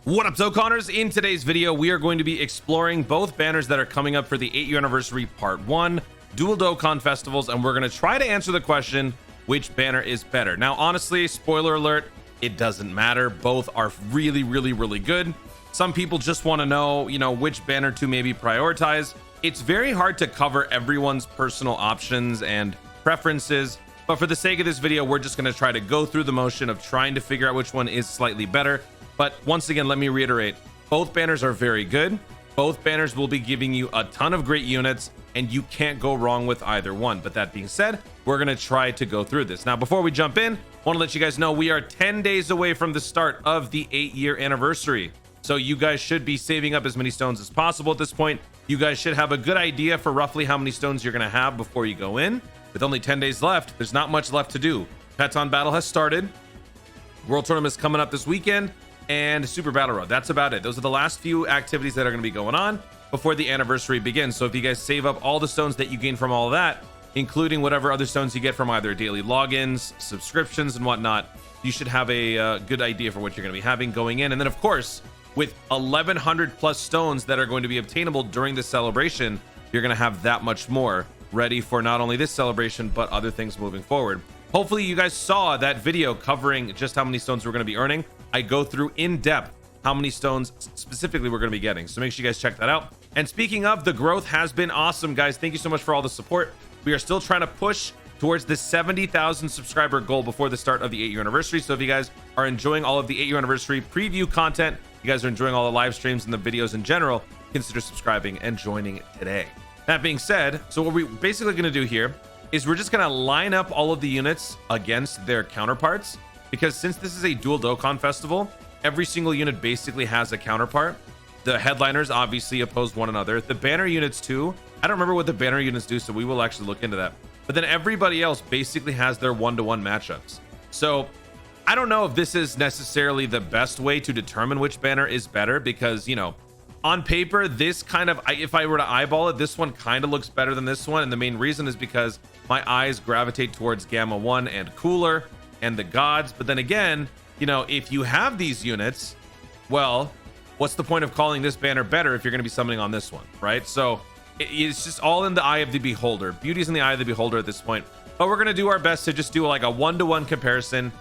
What up, Dokkanners? In today's video, we are going to be exploring both banners that are coming up for the 8-year anniversary part 1, dual Dokkan festivals, and we're going to try to answer the question, which banner is better? Now, honestly, spoiler alert, it doesn't matter. Both are really good. Some people just want to know, which banner to maybe prioritize. It's very hard to cover everyone's personal options and preferences, but for the sake of this video, we're just going to try to go through the motion of trying to figure out which one is slightly better. But once again, let me reiterate, both banners are very good. Both banners will be giving you a ton of great units, and you can't go wrong with either one. But that being said, we're going to try to go through this. Now, before we jump in, I want to let you guys know we are 10 days away from the start of the 8-year anniversary. So you guys should be saving up as many stones as possible at this point. You guys should have a good idea for roughly how many stones you're going to have before you go in. With only 10 days left, there's not much left to do. Peton Battle has started. World Tournament is coming up this weekend. And Super Battle Road. That's about it. Those are the last few activities that are going to be going on before the anniversary begins. So if you guys save up all the stones that you gain from all of that, including whatever other stones you get from either daily logins, subscriptions, and whatnot, you should have a good idea for what you're going to be having going in. And then, of course, with 1,100 plus stones that are going to be obtainable during the celebration, you're going to have that much more ready for not only this celebration, but other things moving forward. Hopefully you guys saw that video covering just how many stones we're going to be earning. I go through in depth how many stones specifically we're going to be getting. So make sure you guys check that out. And speaking of, the growth has been awesome, guys. Thank you so much for all the support. We are still trying to push towards the 70,000 subscriber goal before the start of the 8-year anniversary. So if you guys are enjoying all of the 8-year anniversary preview content, you guys are enjoying all the live streams and the videos in general, consider subscribing and joining today. That being said, so what we're basically going to do here is we're just going to line up all of the units against their counterparts. Because since this is a dual Dokkan festival, every single unit basically has a counterpart. The headliners obviously oppose one another. The banner units too. I don't remember what the banner units do, so we will actually look into that. But then everybody else basically has their one-to-one matchups. So I don't know if this is necessarily the best way to determine which banner is better, because, on paper, this kind of, if I were to eyeball it, this one kind of looks better than this one. And the main reason is because my eyes gravitate towards Gamma 1 and Cooler and the gods. But then again, if you have these units, well, what's the point of calling this banner better if you're going to be summoning on this one, right? So it's just all in the eye of the beholder. Beauty's in the eye of the beholder at this point. But we're going to do our best to just do like a one-to-one comparison.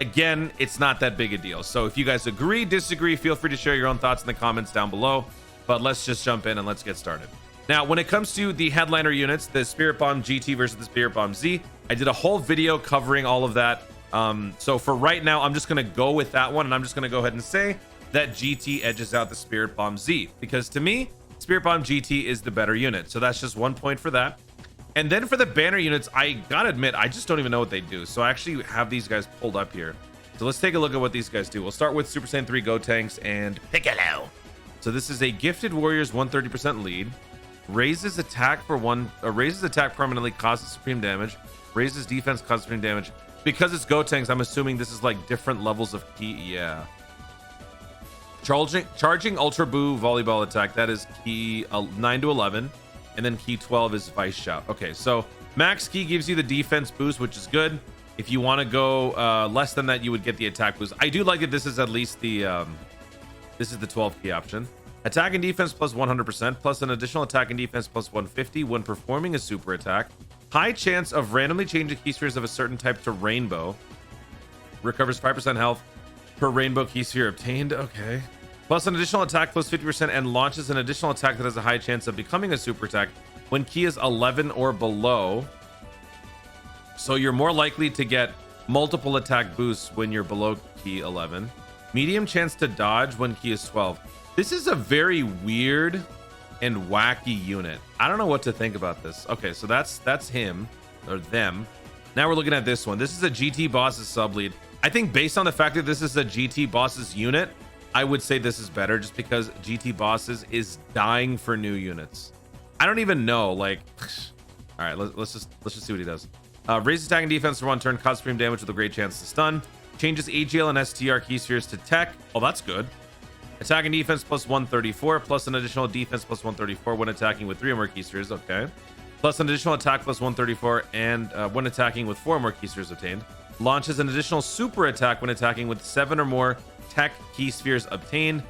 Again, it's not that big a deal. So if you guys agree, disagree, feel free to share your own thoughts in the comments down below. But let's just jump in and let's get started. Now, when it comes to the headliner units, the Spirit Bomb GT versus the Spirit Bomb Z, I did a whole video covering all of that. So for right now, I'm just going to go with that one, and I'm just going to go ahead and say that GT edges out the Spirit Bomb Z, because to me, Spirit Bomb GT is the better unit. So that's just 1 point for that. And then for the banner units, I gotta admit, I just don't even know what they do. So I actually have these guys pulled up here. So let's take a look at what these guys do. We'll start with Super Saiyan 3 Gotenks and Piccolo. So this is a Gifted Warriors 130% lead. Raises attack permanently, causes supreme damage. Raises defense, causes supreme damage. Because it's Gotenks, I'm assuming this is like different levels of key. Yeah. Charging Ultra Boo Volleyball attack. That is key 9 to 11. And then key 12 is Vice Shout. Okay, so max key gives you the defense boost, which is good. If you want to go less than that, you would get the attack boost. I do like that this is at least the this is the 12 key option. Attack and defense plus 100%, plus an additional attack and defense plus 150 when performing a super attack. High chance of randomly changing key spheres of a certain type to rainbow. Recovers 5% health per rainbow key sphere obtained. Okay. Plus an additional attack plus 50% and launches an additional attack that has a high chance of becoming a super attack when key is 11 or below. So you're more likely to get multiple attack boosts when you're below key 11. Medium chance to dodge when key is 12. This is a very weird and wacky unit. I don't know what to think about this. Okay, so that's him or them. Now we're looking at this one. This is a GT Boss's sub lead. I think based on the fact that this is a GT Boss's unit, I would say this is better, just because GT Bosses is dying for new units. I don't even know, like, all right, let's just see what he does. Raises attack and defense for 1 turn, causes supreme damage with a great chance to stun. Changes AGL and STR key spheres to tech. Oh, that's good. Attack and defense plus 134, plus an additional defense plus 134 when attacking with 3 or more key spheres. Okay. Plus an additional attack plus 134 and when attacking with 4 or more key spheres obtained. Launches an additional super attack when attacking with 7 or more tech key spheres obtained.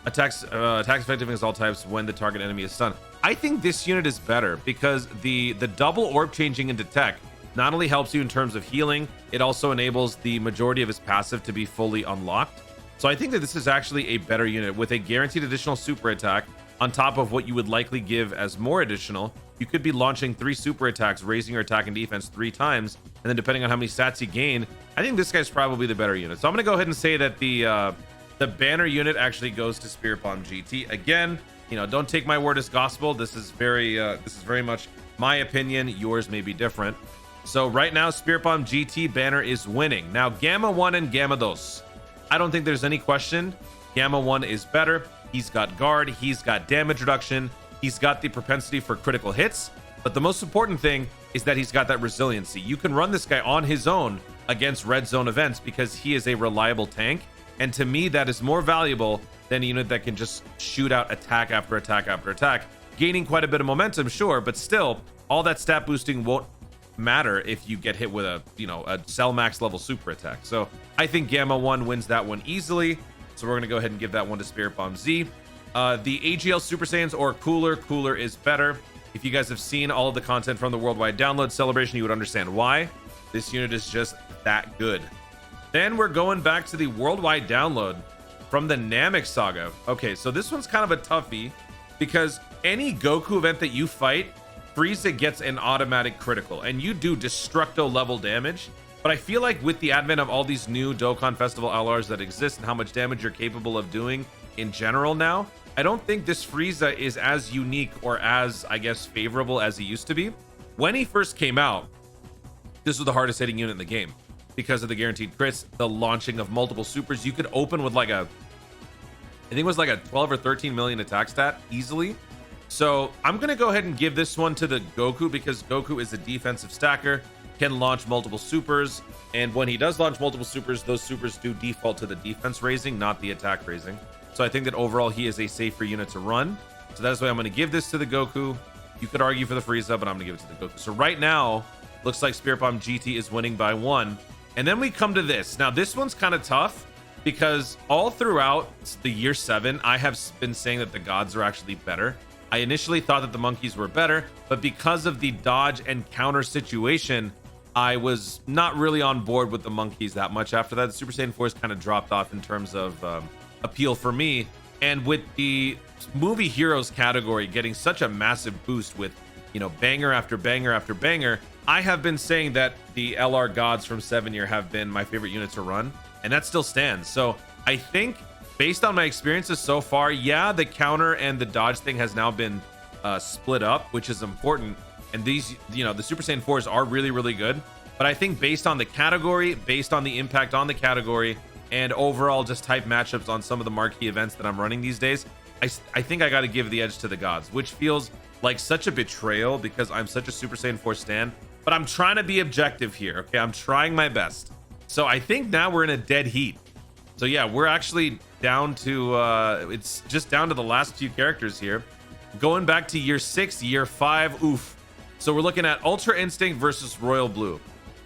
Attacks effective against all types when the target enemy is stunned. I think this unit is better because the double orb changing into tech not only helps you in terms of healing, it also enables the majority of his passive to be fully unlocked. So I think that this is actually a better unit with a guaranteed additional super attack on top of what you would likely give as more additional. You could be launching 3 super attacks, raising your attack and defense 3 times, and then depending on how many stats you gain, I think this guy's probably the better unit. So I'm going to go ahead and say that the banner unit actually goes to Spirit Bomb GT. Again, you know, don't take my word as gospel. This is very much my opinion. Yours may be different. So right now, Spirit Bomb GT banner is winning. Now, Gamma 1 and Gamma 2. I don't think there's any question. Gamma 1 is better. He's got guard. He's got damage reduction. He's got the propensity for critical hits. But the most important thing is that he's got that resiliency. You can run this guy on his own against red zone events because he is a reliable tank. And to me, that is more valuable than a unit that can just shoot out attack after attack after attack, gaining quite a bit of momentum, sure, but still, all that stat boosting won't matter if you get hit with a, you know, a cell max level super attack. So I think Gamma 1 wins that one easily. So we're going to go ahead and give that one to Spirit Bomb Z. The AGL Super Saiyans or Cooler is better. If you guys have seen all of the content from the worldwide download celebration, you would understand why. This unit is just that good. Then we're going back to the worldwide download from the Namek Saga. Okay, so this one's kind of a toughie because any Goku event that you fight, Frieza gets an automatic critical, and you do Destructo level damage. But I feel like with the advent of all these new Dokkan Festival LRs that exist and how much damage you're capable of doing in general now, I don't think this Frieza is as unique or as, I guess, favorable as he used to be. When he first came out, this was the hardest hitting unit in the game. Because of the guaranteed crits, the launching of multiple supers, you could open with like I think it was like a 12 or 13 million attack stat easily. So I'm going to go ahead and give this one to the Goku because Goku is a defensive stacker, can launch multiple supers. And when he does launch multiple supers, those supers do default to the defense raising, not the attack raising. So I think that overall he is a safer unit to run. So that's why I'm going to give this to the Goku. You could argue for the Frieza, but I'm going to give it to the Goku. So right now, looks like Spirit Bomb GT is winning by 1. And then we come to this. Now, this one's kind of tough because all throughout the year 7, I have been saying that the gods are actually better. I initially thought that the monkeys were better, but because of the dodge and counter situation, I was not really on board with the monkeys that much after that. The Super Saiyan 4s kind of dropped off in terms of appeal for me. And with the movie heroes category getting such a massive boost with, you know, banger after banger after banger, I have been saying that the LR gods from 7 year have been my favorite unit to run, and that still stands. So I think based on my experiences so far, yeah, the counter and the dodge thing has now been split up, which is important. And these, you know, the Super Saiyan 4s are really, really good. But I think based on the category, based on the impact on the category, and overall just type matchups on some of the marquee events that I'm running these days, I think I got to give the edge to the gods, which feels like such a betrayal because I'm such a Super Saiyan 4 stan. But I'm trying to be objective here, okay? I'm trying my best. So I think now we're in a dead heat. So yeah, we're actually down to, it's just down to the last few characters here. Going back to year 6, year 5, oof. So we're looking at Ultra Instinct versus Royal Blue.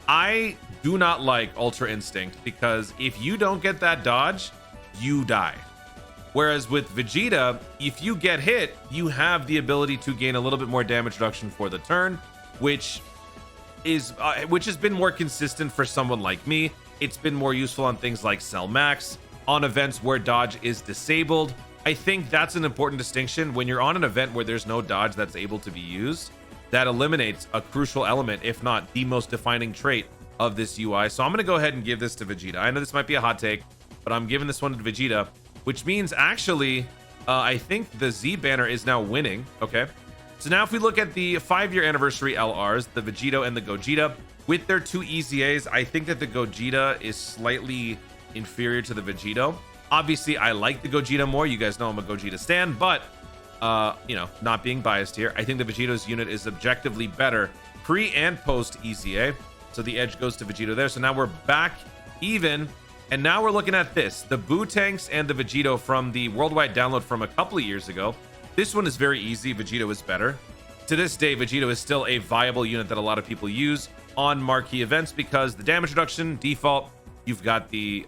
I do not like Ultra Instinct because if you don't get that dodge, you die. Whereas with Vegeta, if you get hit, you have the ability to gain a little bit more damage reduction for the turn, which has been more consistent for someone like me. It's been more useful on things like Cell Max, on events where dodge is disabled. I think that's an important distinction. When you're on an event where there's no dodge that's able to be used, that eliminates a crucial element, if not the most defining trait of this UI. So I'm going to go ahead and give this to Vegeta. I know this might be a hot take, but I'm giving this one to Vegeta, which means actually, I think the Z banner is now winning. Okay. So now if we look at the 5-year anniversary LRs, the Vegito and the Gogeta, with their 2 EZAs, I think that the Gogeta is slightly inferior to the Vegito. Obviously, I like the Gogeta more. You guys know I'm a Gogeta stan, but you know, not being biased here, I think the Vegito's unit is objectively better pre and post EZA. So the edge goes to Vegito there. So now we're back even. And now we're looking at this, the Boo Tanks and the Vegito from the worldwide download from a couple of years ago. This one is very easy. Vegito is better. To this day, Vegito is still a viable unit that a lot of people use on marquee events because the damage reduction default, you've got the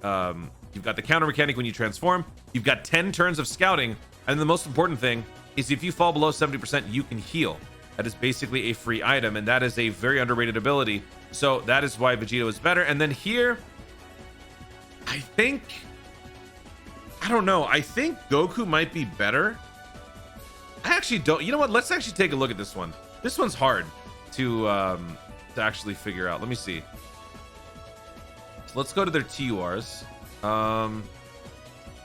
You've got the counter mechanic when you transform. You've got 10 turns of scouting. And the most important thing is if you fall below 70%, you can heal. That is basically a free item, and that is a very underrated ability. So that is why Vegeta is better. And then here, I don't know. I think Goku might be better. I actually don't. You know what? Let's actually take a look at this one. This one's hard to actually figure out. Let me see. So let's go to their TURs. TUR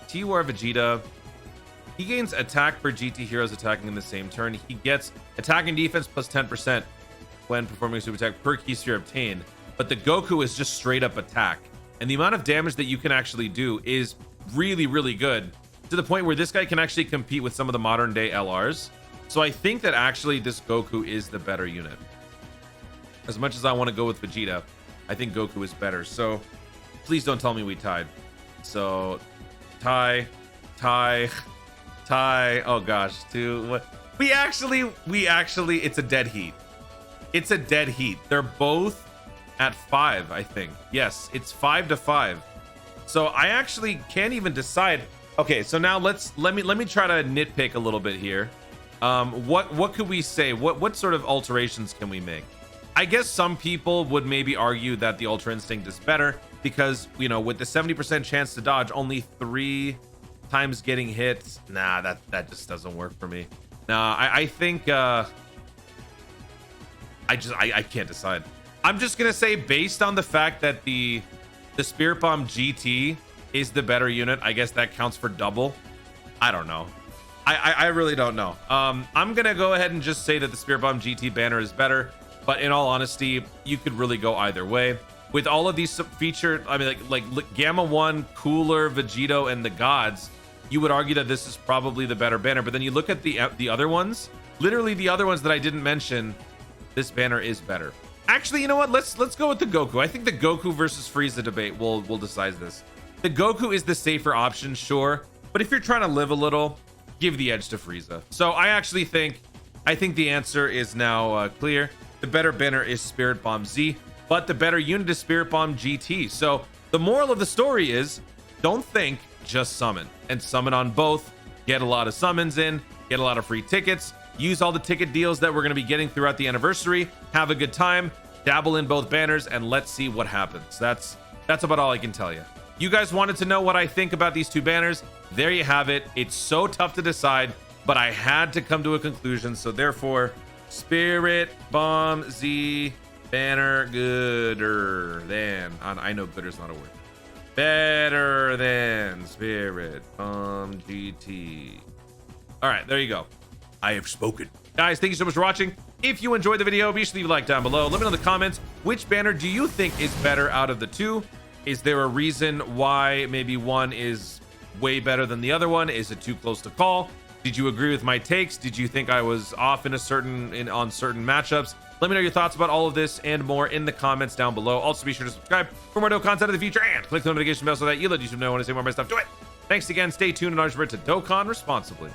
Vegeta. He gains attack per GT heroes attacking in the same turn. He gets attack and defense plus 10% when performing a super attack per key sphere obtained. But the Goku is just straight up attack. And the amount of damage that you can actually do is really, really good, to the point where this guy can actually compete with some of the modern day LRs. So I think that actually this Goku is the better unit. As much as I want to go with Vegeta, I think Goku is better. So please don't tell me we tied. So tie. Oh gosh, we actually, it's a dead heat. It's a dead heat. They're both at 5, I think. Yes, it's 5-5. So I actually can't even decide. Okay, so now let me try to nitpick a little bit here. What could we say? What sort of alterations can we make? I guess some people would maybe argue that the Ultra Instinct is better because, you know, with the 70% chance to dodge, only 3 times getting hit. Nah, that just doesn't work for me. Nah, I think I can't decide. I'm just gonna say, based on the fact that the Spirit Bomb GT is the better unit, I guess that counts for double. I don't know. I really don't know. I'm gonna go ahead and just say that the Spirit Bomb GT banner is better, but in all honesty, you could really go either way. With all of these featured, I mean, like Gamma 1, Cooler, Vegito, and the Gods, you would argue that this is probably the better banner. But then you look at the other ones, literally the other ones that I didn't mention, this banner is better. Actually, you know what? Let's go with the Goku. I think the Goku versus Frieza debate will decide this. The Goku is the safer option, sure, but if you're trying to live a little, give the edge to Frieza. So I think the answer is now clear. The better banner is Spirit Bomb Z, but the better unit is Spirit Bomb GT. So the moral of the story is, don't think, just summon. And summon on both. Get a lot of summons in, get a lot of free tickets, use all the ticket deals that we're going to be getting throughout the anniversary, have a good time, dabble in both banners, and let's see what happens. That's about all I can tell you. You guys wanted to know what I think about these two banners. There you have it. It's so tough to decide, but I had to come to a conclusion. So therefore, Spirit Bomb Z banner gooder than, I know gooder is not a word. Better than Spirit Bomb GT. All right, there you go. I have spoken. Guys, thank you so much for watching. If you enjoyed the video, be sure to leave a like down below. Let me know in the comments, which banner do you think is better out of the two? Is there a reason why maybe one is way better than the other one? Is it too close to call? Did you agree with my takes? Did you think I was off on certain matchups? Let me know your thoughts about all of this and more in the comments down below. Also, be sure to subscribe for more Dokkan content in the future and click the notification bell so that you let YouTube know when I say more of my stuff. Do it. Thanks again. Stay tuned and always remember to Dokkan responsibly.